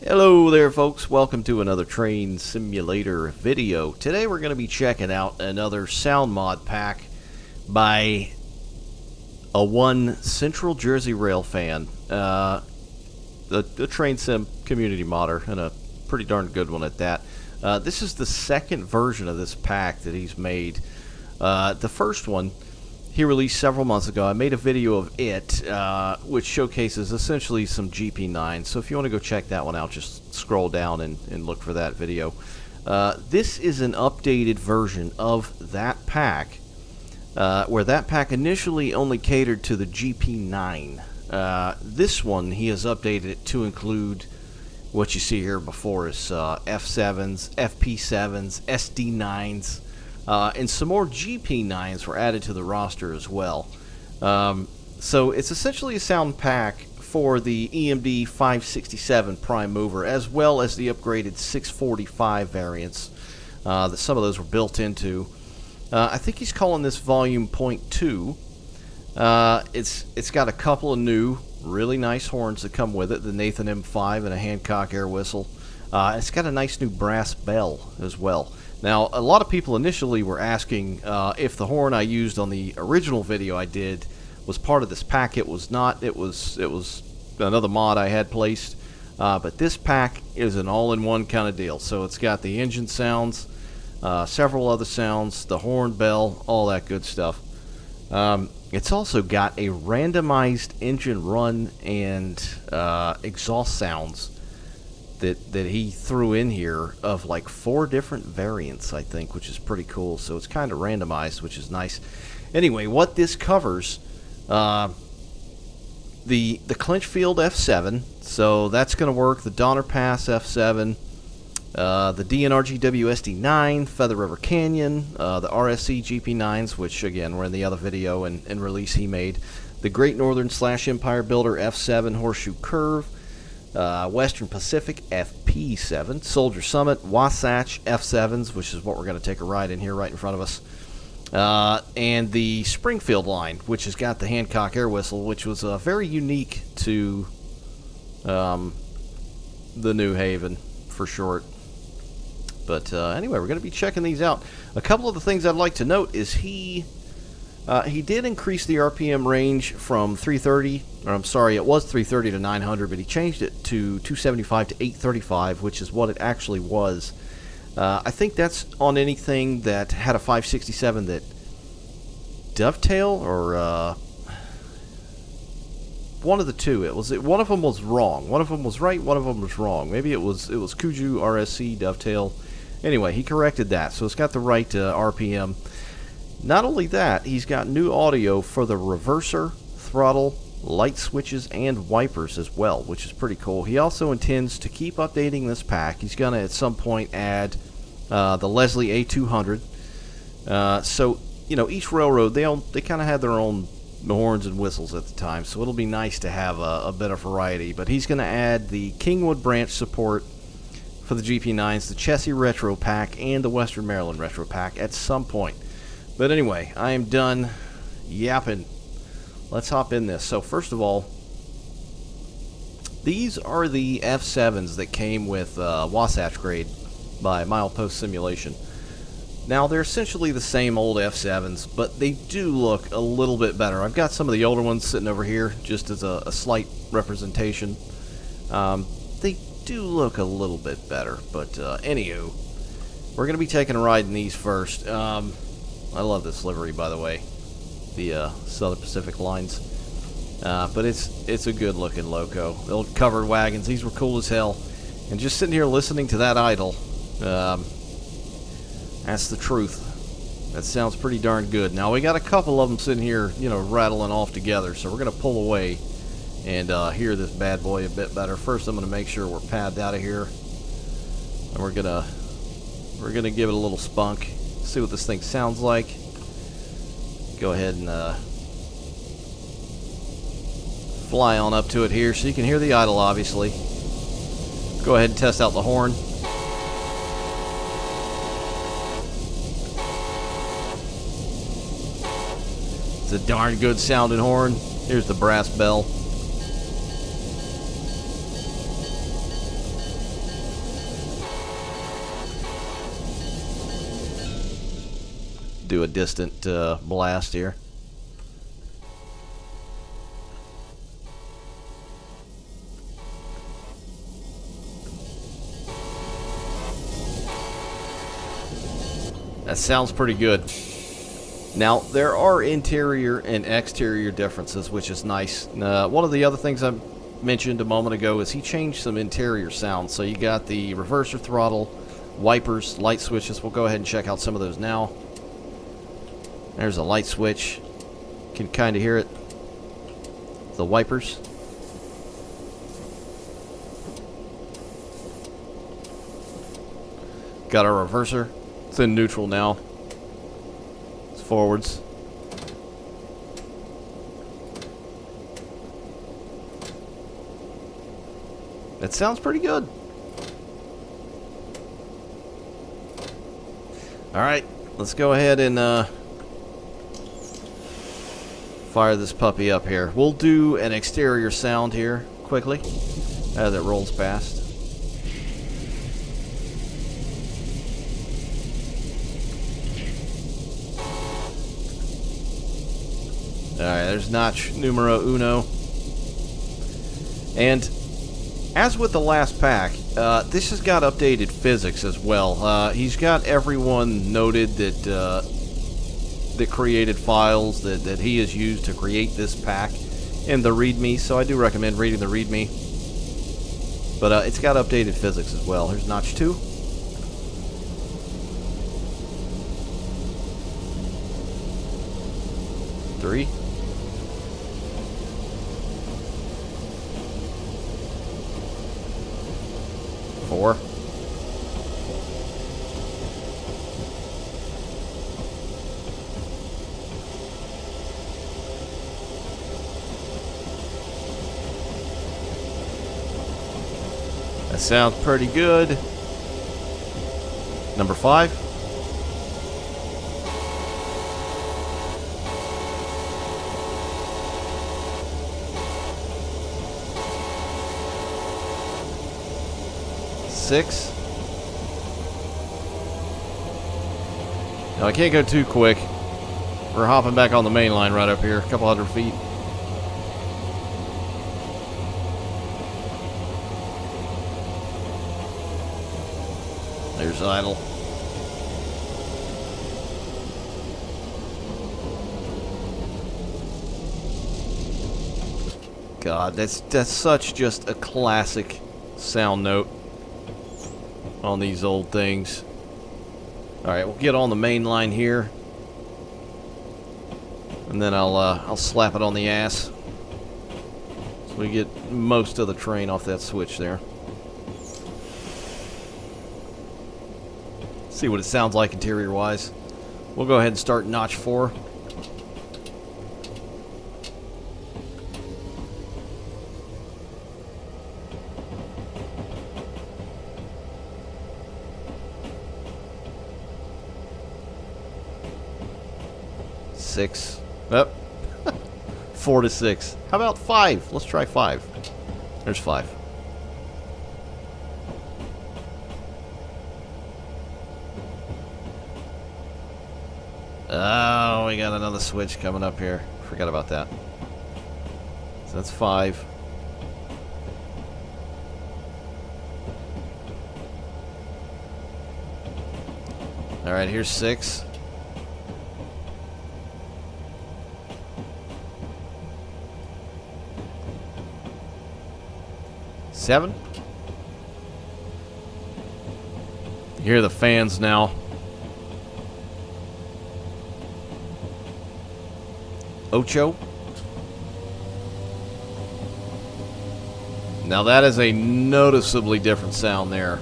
Hello there folks, welcome to another train simulator video. Today we're going to be checking out another sound mod pack by a CentralJerseyRailfan, the train sim community modder, and a pretty darn good one at that. This is the second version of this pack that he's made. The first one he released several months ago. I made a video of it, which showcases essentially some GP9. So if you want to go check that one out, just scroll down and look for that video. This is an updated version of that pack, where that pack initially only catered to the GP9. This one, he has updated it to include what you see here before us, F7s, FP7s, SD9s, and some more GP9s were added to the roster as well. So it's essentially a sound pack for the EMD 567 prime mover, as well as the upgraded 645 variants that some of those were built into. I think he's calling this volume 0.2. It's got a couple of new really nice horns that come with it, the Nathan M5 and a Hancock air whistle. It's got a nice new brass bell as well. Now, a lot of people initially were asking if the horn I used on the original video I did was part of this pack. It was not. It was another mod I had placed. But this pack is an all-in-one kind of deal. So it's got the engine sounds, several other sounds, the horn, bell, all that good stuff. It's also got a randomized engine run and exhaust sounds that he threw in here of like 4 different variants, I think, which is pretty cool. So it's kind of randomized, which is nice. Anyway, what this covers, the Clinchfield F7, so that's going to work. The Donner Pass F7, the D&RGW SD9, Feather River Canyon, the RSC GP9s, which again were in the other video and release he made, the Great Northern / Empire Builder F7 Horseshoe Curve, Western Pacific FP7, Soldier Summit, Wasatch F7s, which is what we're going to take a ride in here right in front of us, and the Springfield line, which has got the Hancock air whistle, which was very unique to the New Haven for short. But anyway, we're going to be checking these out. A couple of the things I'd like to note is he did increase the RPM range from 330, or I'm sorry, it was 330 to 900, but he changed it to 275 to 835, which is what it actually was. I think that's on anything that had a 567 that dovetail, or one of the two. One of them was wrong. One of them was right. One of them was wrong. Maybe it was Kuju RSC dovetail. Anyway, he corrected that, so it's got the right RPM. Not only that, he's got new audio for the reverser, throttle, light switches, and wipers as well, which is pretty cool. He also intends to keep updating this pack. He's going to at some point add the Leslie A200. So, you know, each railroad, they kind of had their own horns and whistles at the time, so it'll be nice to have a bit of variety. But he's going to add the Kingwood branch support for the GP9s, the Chessie Retro Pack, and the Western Maryland Retro Pack at some point. But anyway, I am done yapping. Let's hop in this. So first of all, these are the F7s that came with Wasatch grade by Milepost Simulation. Now, they're essentially the same old F7s, but they do look a little bit better. I've got some of the older ones sitting over here just as a slight representation. They do look a little bit better, but anywho, we're going to be taking a ride in these first. I love this livery, by the way, the Southern Pacific lines. But it's a good-looking loco. The old covered wagons, these were cool as hell. And just sitting here listening to that idle, that's the truth. That sounds pretty darn good. Now, we got a couple of them sitting here, you know, rattling off together, so we're going to pull away and hear this bad boy a bit better. First, I'm going to make sure we're padded out of here. And we're going to give it a little spunk. See what this thing sounds like. Go ahead and fly on up to it here so you can hear the idle, obviously. Go ahead and test out the horn. It's a darn good sounding horn. Here's the brass bell. do a distant blast here. That sounds pretty good. Now, there are interior and exterior differences, which is nice. One of the other things I mentioned a moment ago is he changed some interior sounds. So you got the reverser throttle, wipers, light switches. We'll go ahead and check out some of those now. There's a light switch. You can kind of hear it. The wipers. Got our reverser. It's in neutral now. It's forwards. That sounds pretty good. Alright, let's go ahead and fire this puppy up here. We'll do an exterior sound here quickly as it rolls past. Alright, there's notch numero uno. And as with the last pack, this has got updated physics as well. He's got everyone noted that that created files that he has used to create this pack in the README, so I do recommend reading the README. But it's got updated physics as well. Here's notch 2. 3. 4. That sounds pretty good. Number 5. 6. Now I can't go too quick. We're hopping back on the main line right up here, a couple hundred feet. There's idle. God, that's such just a classic sound note on these old things. Alright, we'll get on the main line here. And then I'll slap it on the ass. So we get most of the train off that switch there. See what it sounds like interior wise. We'll go ahead and start notch 4. Six. Up. 4 to 6. How about 5? Let's try 5. There's 5. Oh, we got another switch coming up here. Forgot about that. So that's 5. Alright, here's 6. 7. You hear the fans now. 8. Now that is a noticeably different sound there.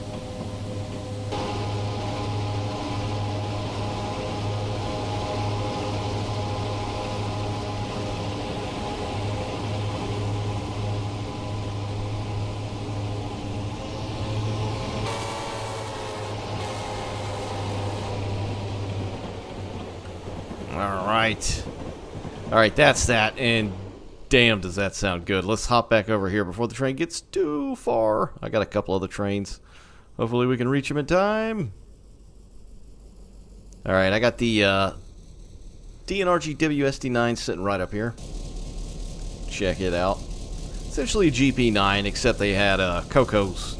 Alright, that's that, and damn does that sound good. Let's hop back over here before the train gets too far. I got a couple other trains. Hopefully we can reach them in time. Alright, I got the D&RGW SD9 sitting right up here. Check it out. Essentially a GP9, except they had Coco's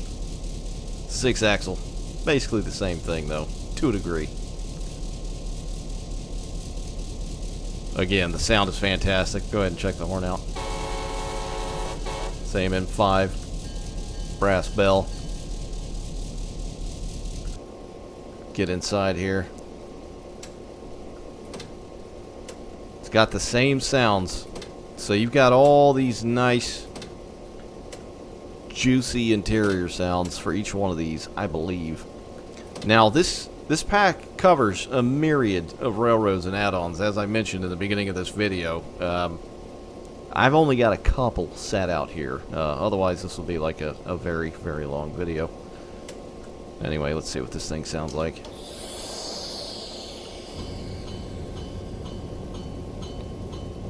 6-axle. Basically the same thing, though, to a degree. Again, the sound is fantastic. Go ahead and check the horn out. Same M5. Brass bell. Get inside here. It's got the same sounds. So you've got all these nice, juicy interior sounds for each one of these, I believe. Now, this pack covers a myriad of railroads and add-ons, as I mentioned in the beginning of this video. I've only got a couple set out here. Otherwise, this will be like a very, very long video. Anyway, let's see what this thing sounds like.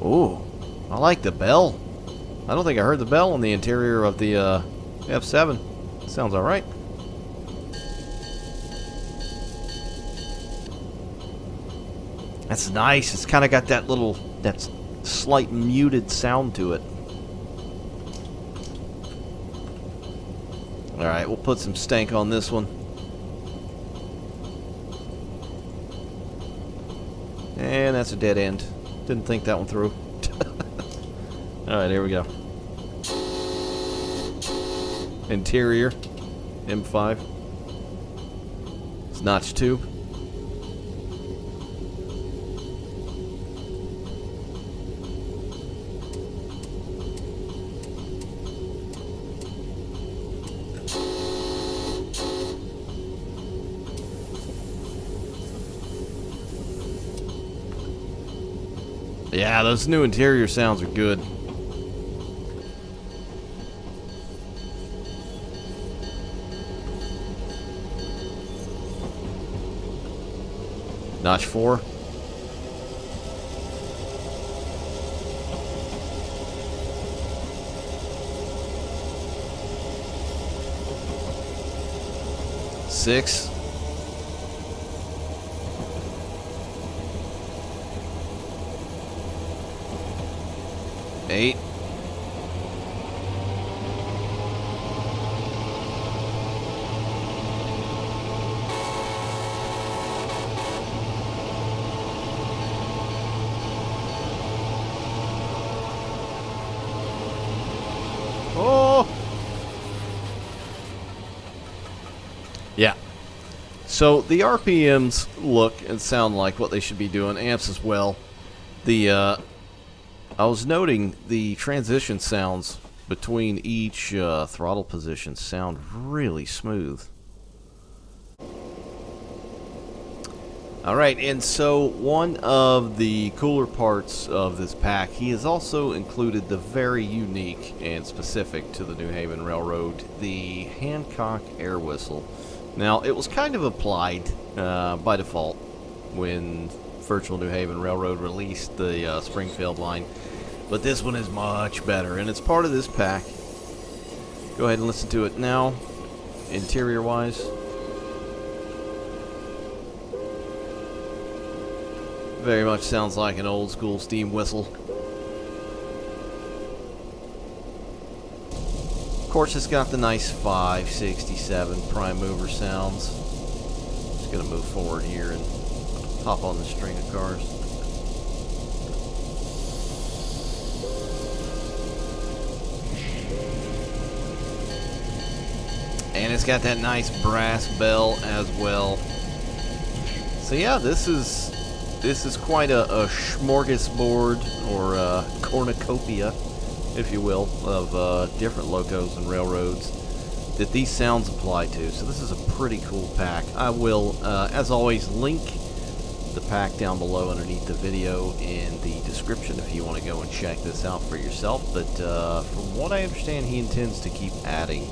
Ooh, I like the bell. I don't think I heard the bell in the interior of the F7. Sounds alright. That's nice. It's kind of got that little, that slight muted sound to it. Alright, we'll put some stank on this one. And that's a dead end. Didn't think that one through. Alright, here we go. Interior, M5. It's notch 2. Yeah, those new interior sounds are good. Notch 4. Six. Eight. Oh! Yeah. So the RPMs look and sound like what they should be doing. Amps as well. I was noting the transition sounds between each throttle position sound really smooth. Alright, and so one of the cooler parts of this pack, he has also included the very unique and specific to the New Haven Railroad, the Hancock air whistle. Now, it was kind of applied by default when Virtual New Haven Railroad released the Springfield line. But this one is much better, and it's part of this pack. Go ahead and listen to it now, interior-wise. Very much sounds like an old-school steam whistle. Of course, it's got the nice 567 prime mover sounds. Just going to move forward here and hop on the string of cars. And it's got that nice brass bell as well. So yeah, this is quite a smorgasbord, or a cornucopia, if you will, of different locos and railroads that these sounds apply to. So this is a pretty cool pack. I will, as always, link the pack down below underneath the video in the description if you want to go and check this out for yourself. But from what I understand, he intends to keep adding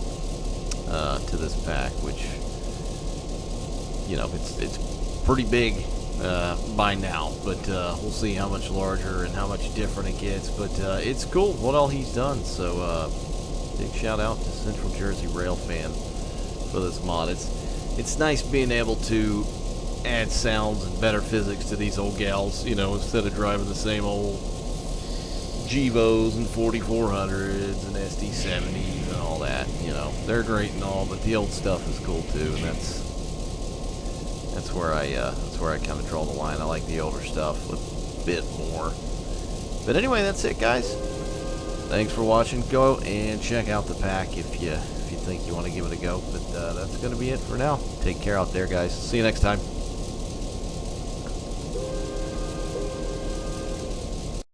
to this pack, which, you know, it's pretty big by now, but we'll see how much larger and how much different it gets. But it's cool what all he's done. So big shout out to Central Jersey Railfan for this mod. It's nice being able to add sounds and better physics to these old gals, you know, instead of driving the same old Gevos and 4400s and SD70s and all that. You know, they're great and all, but the old stuff is cool too, and that's where I kind of draw the line. I like the older stuff a bit more. But anyway, that's it, guys. Thanks for watching. Go and check out the pack if you think you want to give it a go. But that's going to be it for now. Take care out there, guys. See you next time.